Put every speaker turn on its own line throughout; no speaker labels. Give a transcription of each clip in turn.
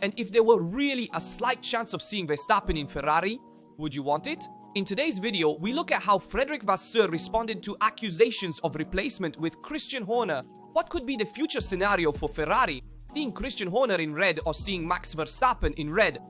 And if there were really a slight chance of seeing Verstappen in Ferrari, would you want it? In today's video, we look at how Vasseur responded to accusations of replacement with Christian Horner. What could be the future scenario for Ferrari? Seeing Christian Horner in red or seeing Max Verstappen in red?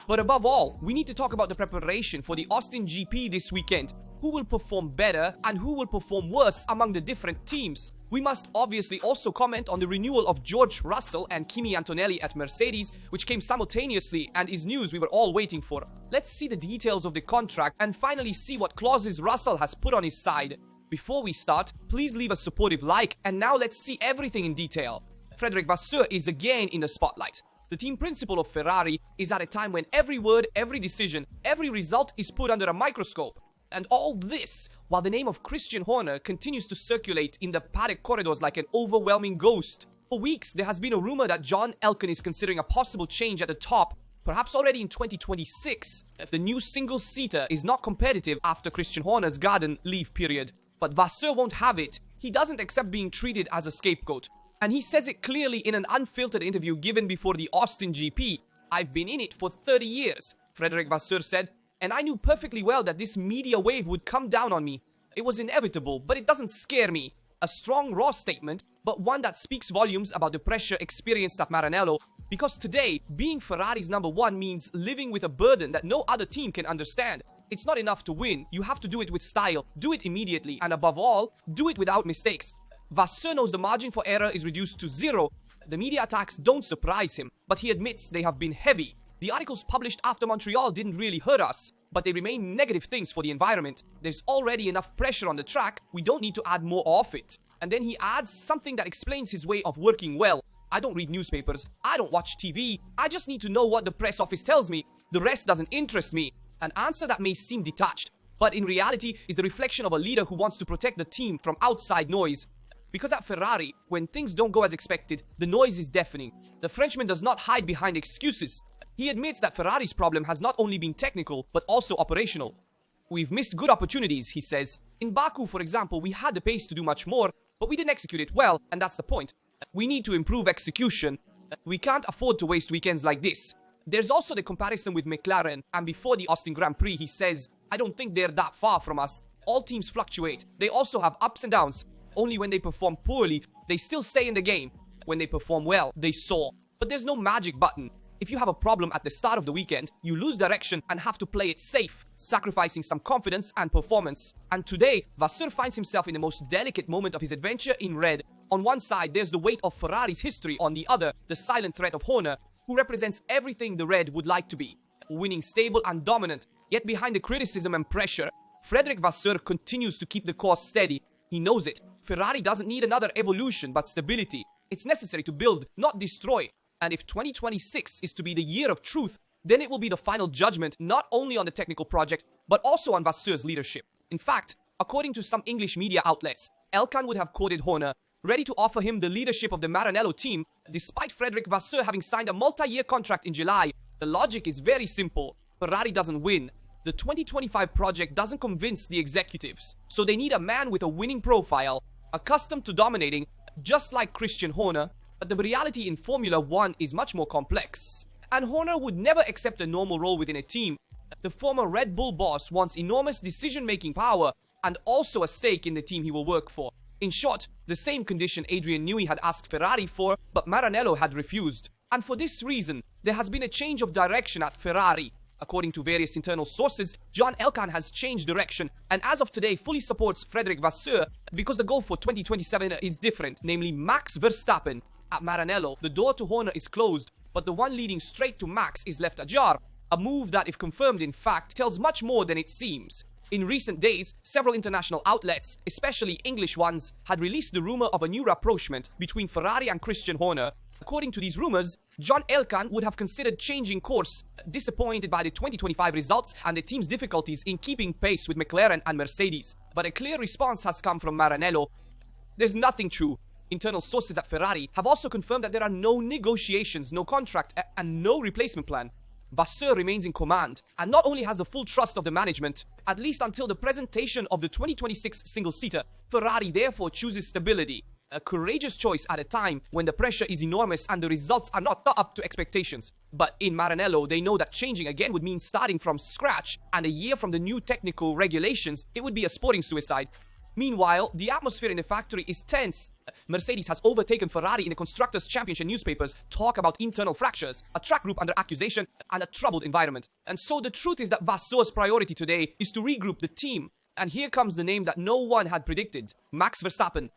But above all, we need to talk about the preparation for the Austin GP this weekend. Who will perform better and who will perform worse among the different teams? We must obviously also comment on the renewal of George Russell and Kimi Antonelli at Mercedes, which came simultaneously and is news we were all waiting for. Let's see the details of the contract and finally see what clauses Russell has put on his side. Before we start, please leave a supportive like, and now let's see everything in detail. Vasseur is again in the spotlight. The team principal of Ferrari is at a time when every word, every decision, every result is put under a microscope. And all this, while the name of Christian Horner continues to circulate in the paddock corridors like an overwhelming ghost. For weeks, there has been a rumor that John Elkann is considering a possible change at the top, perhaps already in 2026, if the new single-seater is not competitive after Christian Horner's garden leave period. But Vasseur won't have it. He doesn't accept being treated as a scapegoat. And he says it clearly in an unfiltered interview given before the Austin GP. "I've been in it for 30 years, Vasseur said, and I knew perfectly well that this media wave would come down on me. It was inevitable, but it doesn't scare me." A strong, raw statement, but one that speaks volumes about the pressure experienced at Maranello, because today, being Ferrari's #1 means living with a burden that no other team can understand. It's not enough to win, you have to do it with style, do it immediately, and above all, do it without mistakes. Vasseur knows the margin for error is reduced to zero. The media attacks don't surprise him, but he admits they have been heavy. The articles published after Montreal didn't really hurt us, but they remain negative things for the environment. There's already enough pressure on the track, we don't need to add more of it. And then he adds something that explains his way of working well. "I don't read newspapers, I don't watch TV, I just need to know what the press office tells me. The rest doesn't interest me." An answer that may seem detached, but in reality is the reflection of a leader who wants to protect the team from outside noise. Because at Ferrari, when things don't go as expected, the noise is deafening. The Frenchman does not hide behind excuses. He admits that Ferrari's problem has not only been technical, but also operational. "We've missed good opportunities," he says. "In Baku, for example, we had the pace to do much more, but we didn't execute it well, and that's the point. We need to improve execution. We can't afford to waste weekends like this." There's also the comparison with McLaren, and before the Austin Grand Prix, he says, "I don't think they're that far from us. All teams fluctuate. They also have ups and downs. Only when they perform poorly, they still stay in the game. When they perform well, they soar. But there's no magic button. If you have a problem at the start of the weekend, you lose direction and have to play it safe, sacrificing some confidence and performance." And today, Vasseur finds himself in the most delicate moment of his adventure in red. On one side, there's the weight of Ferrari's history. On the other, the silent threat of Horner, who represents everything the red would like to be. Winning stable and dominant. Yet behind the criticism and pressure, Vasseur continues to keep the course steady. He knows it. Ferrari doesn't need another evolution, but stability. It's necessary to build, not destroy. And if 2026 is to be the year of truth, then it will be the final judgment not only on the technical project, but also on Vasseur's leadership. In fact, according to some English media outlets, Elkann would have quoted Horner, ready to offer him the leadership of the Maranello team, despite Vasseur having signed a multi-year contract in July. The logic is very simple. Ferrari doesn't win. The 2025 project doesn't convince the executives, so they need a man with a winning profile, accustomed to dominating, just like Christian Horner. But the reality in Formula 1 is much more complex, and Horner would never accept a normal role within a team. The former Red Bull boss wants enormous decision-making power and also a stake in the team he will work for. In short, the same condition Adrian Newey had asked Ferrari for, but Maranello had refused. And for this reason, there has been a change of direction at Ferrari. According to various internal sources, John Elkann has changed direction and as of today fully supports Vasseur because the goal for 2027 is different, namely Max Verstappen. At Maranello, the door to Horner is closed, but the one leading straight to Max is left ajar, a move that, if confirmed in fact, tells much more than it seems. In recent days, several international outlets, especially English ones, had released the rumor of a new rapprochement between Ferrari and Christian Horner. According to these rumors, John Elkann would have considered changing course, disappointed by the 2025 results and the team's difficulties in keeping pace with McLaren and Mercedes. But a clear response has come from Maranello. There's nothing true. Internal sources at Ferrari have also confirmed that there are no negotiations, no contract, and no replacement plan. Vasseur remains in command, and not only has the full trust of the management, at least until the presentation of the 2026 single-seater, Ferrari therefore chooses stability. A courageous choice at a time when the pressure is enormous and the results are not up to expectations. But in Maranello, they know that changing again would mean starting from scratch, and a year from the new technical regulations, it would be a sporting suicide. Meanwhile, the atmosphere in the factory is tense. Mercedes has overtaken Ferrari in the Constructors' Championship. Newspapers talk about internal fractures, a track group under accusation, and a troubled environment. And so the truth is that Vasseur's priority today is to regroup the team. And here comes the name that no one had predicted, Max Verstappen.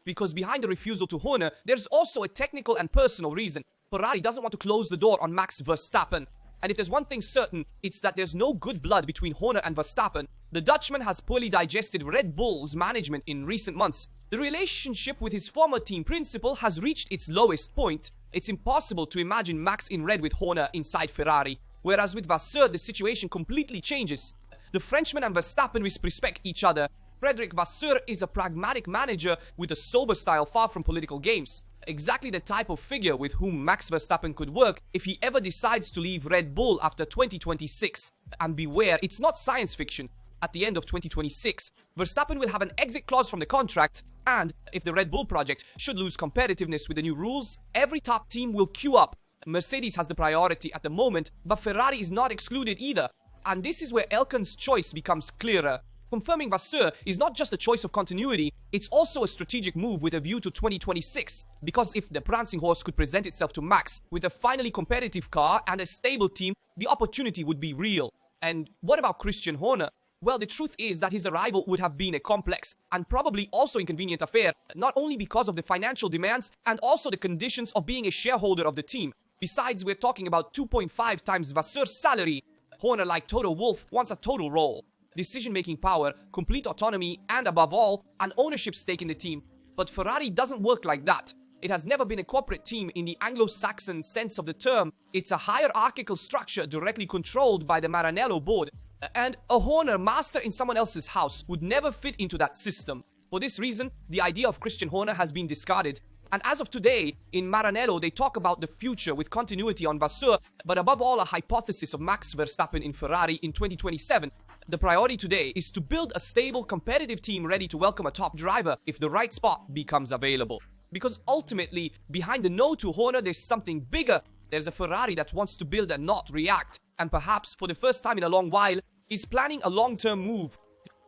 Because behind the refusal to Horner, there's also a technical and personal reason. Ferrari doesn't want to close the door on Max Verstappen. And if there's one thing certain, it's that there's no good blood between Horner and Verstappen. The Dutchman has poorly digested Red Bull's management in recent months. The relationship with his former team principal has reached its lowest point. It's impossible to imagine Max in red with Horner inside Ferrari. Whereas with Vasseur, the situation completely changes. The Frenchman and Verstappen respect each other. Frederic Vasseur is a pragmatic manager with a sober style far from political games. Exactly the type of figure with whom Max Verstappen could work if he ever decides to leave Red Bull after 2026. And beware, it's not science fiction. At the end of 2026, Verstappen will have an exit clause from the contract, and if the Red Bull project should lose competitiveness with the new rules, every top team will queue up. Mercedes has the priority at the moment, but Ferrari is not excluded either. And this is where Elkan's choice becomes clearer. Confirming Vasseur is not just a choice of continuity, it's also a strategic move with a view to 2026. Because if the prancing horse could present itself to Max with a finally competitive car and a stable team, the opportunity would be real. And what about Christian Horner? Well, the truth is that his arrival would have been a complex and probably also inconvenient affair, not only because of the financial demands and also the conditions of being a shareholder of the team. Besides, we're talking about 2.5 times Vasseur's salary. Horner, like Toto Wolff, wants a total role. Decision-making power, complete autonomy, and above all, an ownership stake in the team. But Ferrari doesn't work like that. It has never been a corporate team in the Anglo-Saxon sense of the term. It's a hierarchical structure directly controlled by the Maranello board. And a Horner master in someone else's house would never fit into that system. For this reason, the idea of Christian Horner has been discarded. And as of today, in Maranello, they talk about the future with continuity on Vasseur, but above all, a hypothesis of Max Verstappen in Ferrari in 2027. The priority today is to build a stable, competitive team ready to welcome a top driver if the right spot becomes available. Because ultimately, behind the no to Horner, there's something bigger. There's a Ferrari that wants to build and not react, and perhaps for the first time in a long while, is planning a long-term move.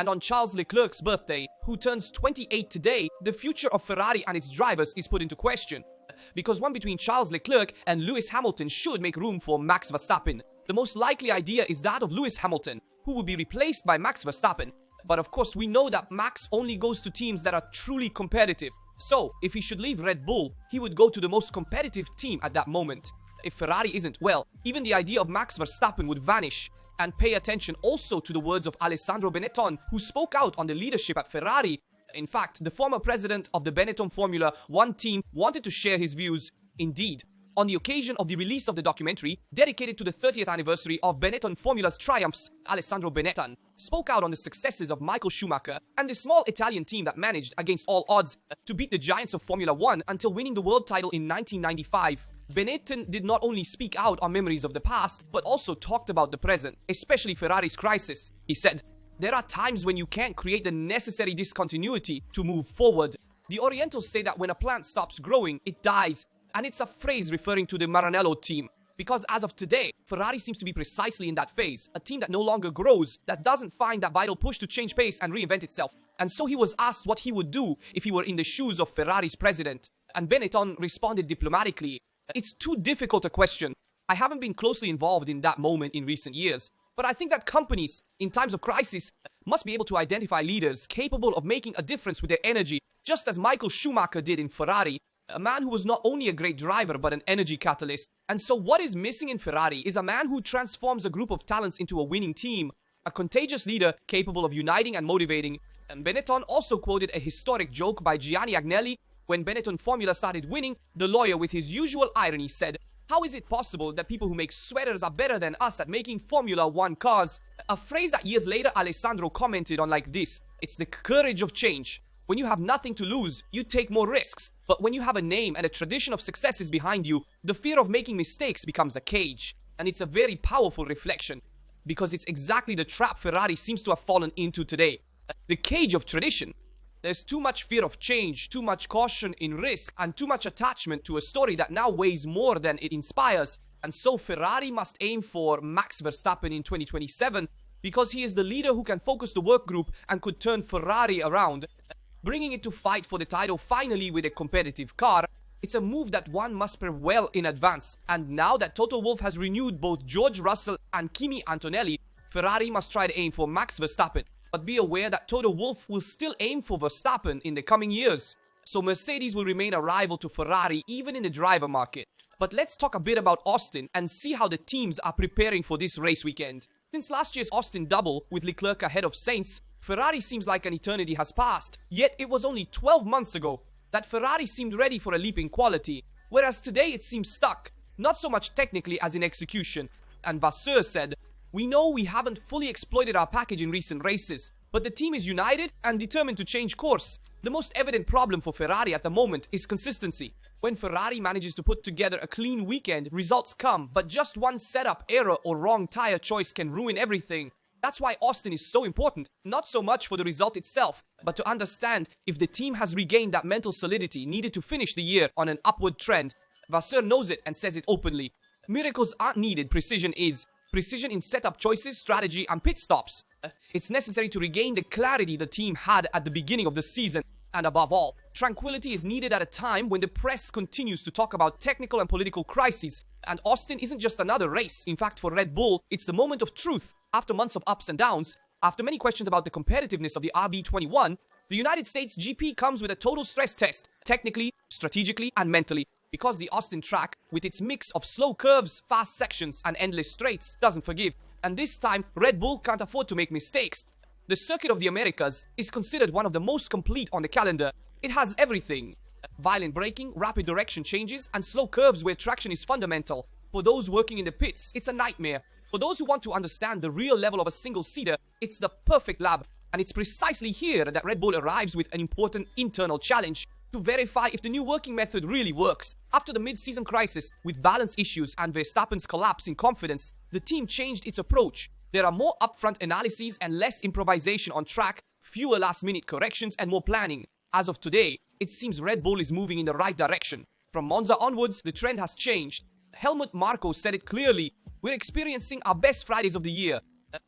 And on Charles Leclerc's birthday, who turns 28 today, the future of Ferrari and its drivers is put into question. Because one between Charles Leclerc and Lewis Hamilton should make room for Max Verstappen. The most likely idea is that of Lewis Hamilton, who will be replaced by Max Verstappen. But of course, we know that Max only goes to teams that are truly competitive. So, if he should leave Red Bull, he would go to the most competitive team at that moment. If Ferrari isn't, well, even the idea of Max Verstappen would vanish. And pay attention also to the words of Alessandro Benetton, who spoke out on the leadership at Ferrari. In fact, the former president of the Benetton Formula One team wanted to share his views. Indeed, on the occasion of the release of the documentary dedicated to the 30th anniversary of Benetton Formula's triumphs, Alessandro Benetton spoke out on the successes of Michael Schumacher and the small Italian team that managed, against all odds, to beat the giants of Formula One until winning the world title in 1995. Benetton did not only speak out on memories of the past, but also talked about the present, especially Ferrari's crisis. He said, "There are times when you can't create the necessary discontinuity to move forward. The Orientals say that when a plant stops growing, it dies. And it's a phrase referring to the Maranello team. Because as of today, Ferrari seems to be precisely in that phase. A team that no longer grows, that doesn't find that vital push to change pace and reinvent itself." And so he was asked what he would do if he were in the shoes of Ferrari's president. And Benetton responded diplomatically, "It's too difficult a question. I haven't been closely involved in that moment in recent years. But I think that companies, in times of crisis, must be able to identify leaders capable of making a difference with their energy, just as Michael Schumacher did in Ferrari. A man who was not only a great driver, but an energy catalyst. And so what is missing in Ferrari is a man who transforms a group of talents into a winning team. A contagious leader capable of uniting and motivating." And Benetton also quoted a historic joke by Gianni Agnelli. When Benetton Formula started winning, the lawyer, with his usual irony, said, "How is it possible that people who make sweaters are better than us at making Formula One cars?" A phrase that years later Alessandro commented on like this: "It's the courage of change. When you have nothing to lose, you take more risks. But when you have a name and a tradition of successes behind you, the fear of making mistakes becomes a cage." And it's a very powerful reflection, because it's exactly the trap Ferrari seems to have fallen into today. The cage of tradition. There's too much fear of change, too much caution in risk, and too much attachment to a story that now weighs more than it inspires. And so Ferrari must aim for Max Verstappen in 2027 because he is the leader who can focus the work group and could turn Ferrari around, bringing it to fight for the title finally with a competitive car. It's a move that one must prepare well in advance. And now that Toto Wolff has renewed both George Russell and Kimi Antonelli, Ferrari must try to aim for Max Verstappen. But be aware that Toto Wolff will still aim for Verstappen in the coming years. So Mercedes will remain a rival to Ferrari even in the driver market. But let's talk a bit about Austin and see how the teams are preparing for this race weekend. Since last year's Austin double with Leclerc ahead of Sainz, Ferrari seems like an eternity has passed. Yet it was only 12 months ago that Ferrari seemed ready for a leap in quality, whereas today it seems stuck, not so much technically as in execution. And Vasseur said, "We know we haven't fully exploited our package in recent races, but the team is united and determined to change course. The most evident problem for Ferrari at the moment is consistency. When Ferrari manages to put together a clean weekend, results come, but just one setup error or wrong tire choice can ruin everything. That's why Austin is so important, not so much for the result itself, but to understand if the team has regained that mental solidity needed to finish the year on an upward trend." Vasseur knows it and says it openly. Miracles aren't needed, precision is. Precision in setup choices, strategy, and pit stops. It's necessary to regain the clarity the team had at the beginning of the season. And above all, tranquility is needed at a time when the press continues to talk about technical and political crises. And Austin isn't just another race. In fact, for Red Bull, it's the moment of truth. After months of ups and downs, after many questions about the competitiveness of the RB21, the United States GP comes with a total stress test, technically, strategically, and mentally. Because the Austin track, with its mix of slow curves, fast sections, and endless straights, doesn't forgive. And this time, Red Bull can't afford to make mistakes. The Circuit of the Americas is considered one of the most complete on the calendar. It has everything. Violent braking, rapid direction changes, and slow curves where traction is fundamental. For those working in the pits, it's a nightmare. For those who want to understand the real level of a single-seater, it's the perfect lab. And it's precisely here that Red Bull arrives with an important internal challenge to verify if the new working method really works. After the mid-season crisis, with balance issues and Verstappen's collapse in confidence, the team changed its approach. There are more upfront analyses and less improvisation on track, fewer last-minute corrections and more planning. As of today, it seems Red Bull is moving in the right direction. From Monza onwards, the trend has changed. Helmut Marko said it clearly, "We're experiencing our best Fridays of the year."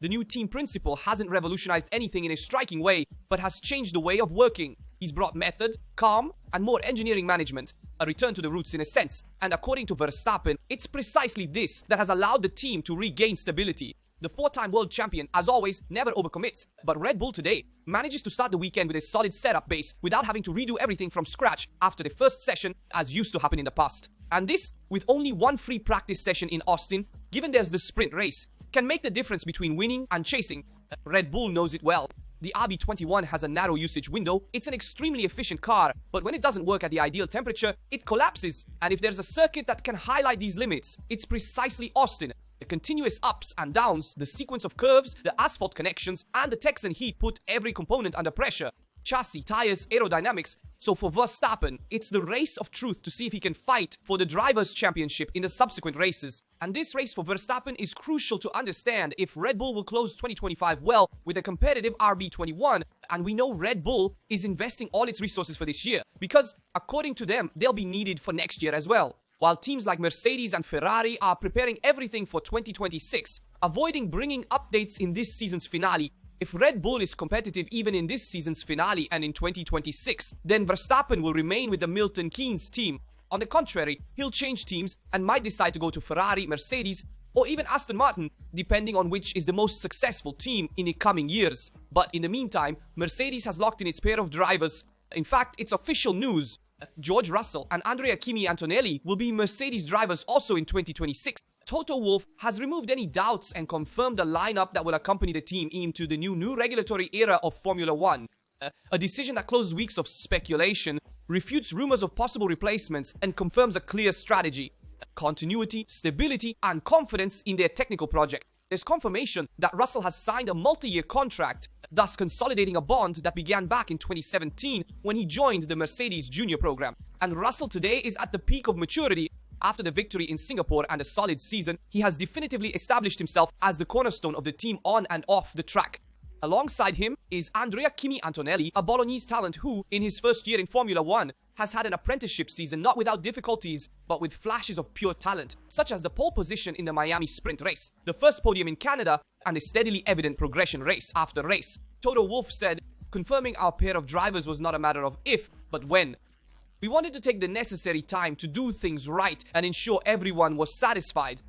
The new team principal hasn't revolutionized anything in a striking way, but has changed the way of working. He's brought method, calm, and more engineering management, a return to the roots in a sense. And according to Verstappen, it's precisely this that has allowed the team to regain stability. The four-time world champion, as always, never overcommits. But Red Bull today manages to start the weekend with a solid setup base without having to redo everything from scratch after the first session, as used to happen in the past. And this, with only one free practice session in Austin, given there's the sprint race, can make the difference between winning and chasing. Red Bull knows it well. The RB21 has a narrow usage window. It's an extremely efficient car, but when it doesn't work at the ideal temperature, it collapses. And if there's a circuit that can highlight these limits, it's precisely Austin. The continuous ups and downs, the sequence of curves, the asphalt connections, and the Texan heat put every component under pressure. Chassis, tires, aerodynamics. So for Verstappen, it's the race of truth to see if he can fight for the Drivers' Championship in the subsequent races. And this race for Verstappen is crucial to understand if Red Bull will close 2025 well with a competitive RB21. And we know Red Bull is investing all its resources for this year, because according to them, they'll be needed for next year as well. While teams like Mercedes and Ferrari are preparing everything for 2026, avoiding bringing updates in this season's finale. If Red Bull is competitive even in this season's finale and in 2026, then Verstappen will remain with the Milton Keynes team. On the contrary, he'll change teams and might decide to go to Ferrari, Mercedes, or even Aston Martin, depending on which is the most successful team in the coming years. But in the meantime, Mercedes has locked in its pair of drivers. In fact, it's official news. George Russell and Andrea Kimi Antonelli will be Mercedes drivers also in 2026. Toto Wolff has removed any doubts and confirmed the lineup that will accompany the team into the new regulatory era of Formula One. A decision that closed weeks of speculation, refutes rumors of possible replacements, and confirms a clear strategy. Continuity, stability, and confidence in their technical project. There's confirmation that Russell has signed a multi-year contract, thus consolidating a bond that began back in 2017 when he joined the Mercedes Junior program. And Russell today is at the peak of maturity. After the victory in Singapore and a solid season, he has definitively established himself as the cornerstone of the team on and off the track. Alongside him is Andrea Kimi Antonelli, a Bolognese talent who, in his first year in Formula 1, has had an apprenticeship season not without difficulties, but with flashes of pure talent, such as the pole position in the Miami sprint race, the first podium in Canada, and a steadily evident progression race after race. Toto Wolff said, "Confirming our pair of drivers was not a matter of if, but when. We wanted to take the necessary time to do things right and ensure everyone was satisfied.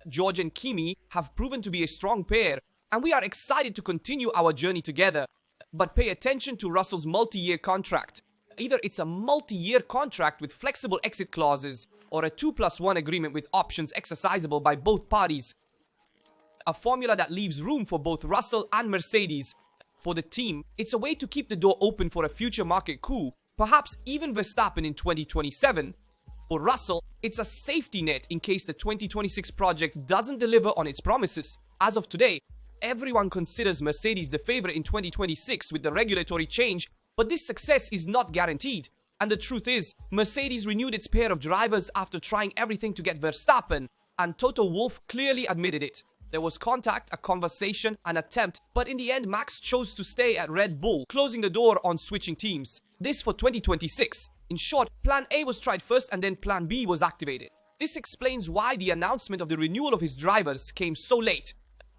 George and Kimi have proven to be a strong pair, and we are excited to continue our journey together. But pay attention to Russell's multi-year contract. Either it's a multi-year contract with flexible exit clauses, or a 2+1 agreement with options exercisable by both parties. A formula that leaves room for both Russell and Mercedes. For the team, it's a way to keep the door open for a future market coup, perhaps even Verstappen in 2027. For Russell, it's a safety net in case the 2026 project doesn't deliver on its promises. As of today, everyone considers Mercedes the favorite in 2026 with the regulatory change, but this success is not guaranteed. And the truth is, Mercedes renewed its pair of drivers after trying everything to get Verstappen, and Toto Wolff clearly admitted it. There was contact, a conversation, an attempt, but in the end Max chose to stay at Red Bull, closing the door on switching teams. This for 2026. In short, Plan A was tried first and then Plan B was activated. This explains why the announcement of the renewal of his drivers came so late.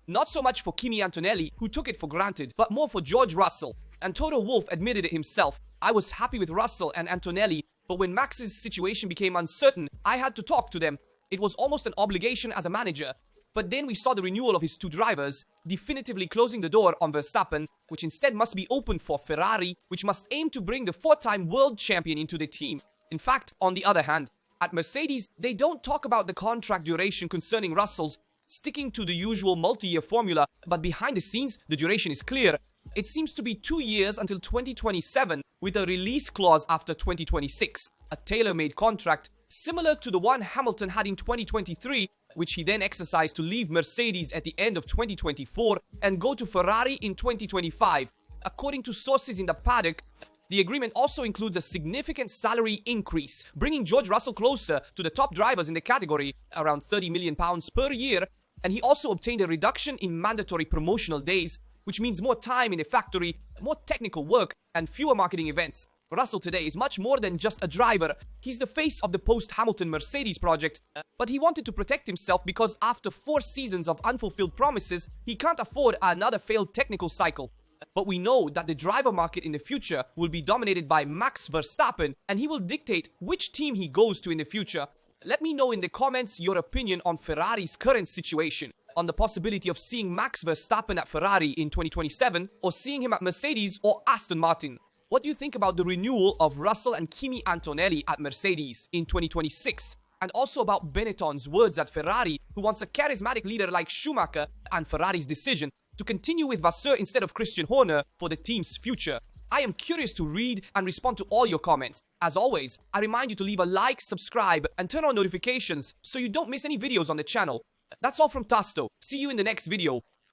Not so much for Kimi Antonelli, who took it for granted, but more for George Russell. And Toto Wolff admitted it himself. "I was happy with Russell and Antonelli, but when Max's situation became uncertain, I had to talk to them. It was almost an obligation as a manager. But then we saw the renewal of his two drivers, definitively closing the door on Verstappen, which instead must be opened for Ferrari, which must aim to bring the four-time world champion into the team. In fact, on the other hand, at Mercedes, they don't talk about the contract duration concerning Russell's, sticking to the usual multi-year formula, but behind the scenes, the duration is clear. It seems to be 2 years until 2027, with a release clause after 2026, a tailor-made contract similar to the one Hamilton had in 2023, which he then exercised to leave Mercedes at the end of 2024 and go to Ferrari in 2025. According to sources in the paddock, the agreement also includes a significant salary increase, bringing George Russell closer to the top drivers in the category, around £30 million per year, and he also obtained a reduction in mandatory promotional days, which means more time in the factory, more technical work, and fewer marketing events. Russell today is much more than just a driver. He's the face of the post-Hamilton Mercedes project, but he wanted to protect himself because after 4 seasons of unfulfilled promises, he can't afford another failed technical cycle. But we know that the driver market in the future will be dominated by Max Verstappen, and he will dictate which team he goes to in the future. Let me know in the comments your opinion on Ferrari's current situation, on the possibility of seeing Max Verstappen at Ferrari in 2027, or seeing him at Mercedes or Aston Martin. What do you think about the renewal of Russell and Kimi Antonelli at Mercedes in 2026? And also about Benetton's words at Ferrari, who wants a charismatic leader like Schumacher, and Ferrari's decision to continue with Vasseur instead of Christian Horner for the team's future. I am curious to read and respond to all your comments. As always, I remind you to leave a like, subscribe, and turn on notifications so you don't miss any videos on the channel. That's all from Tasto. See you in the next video.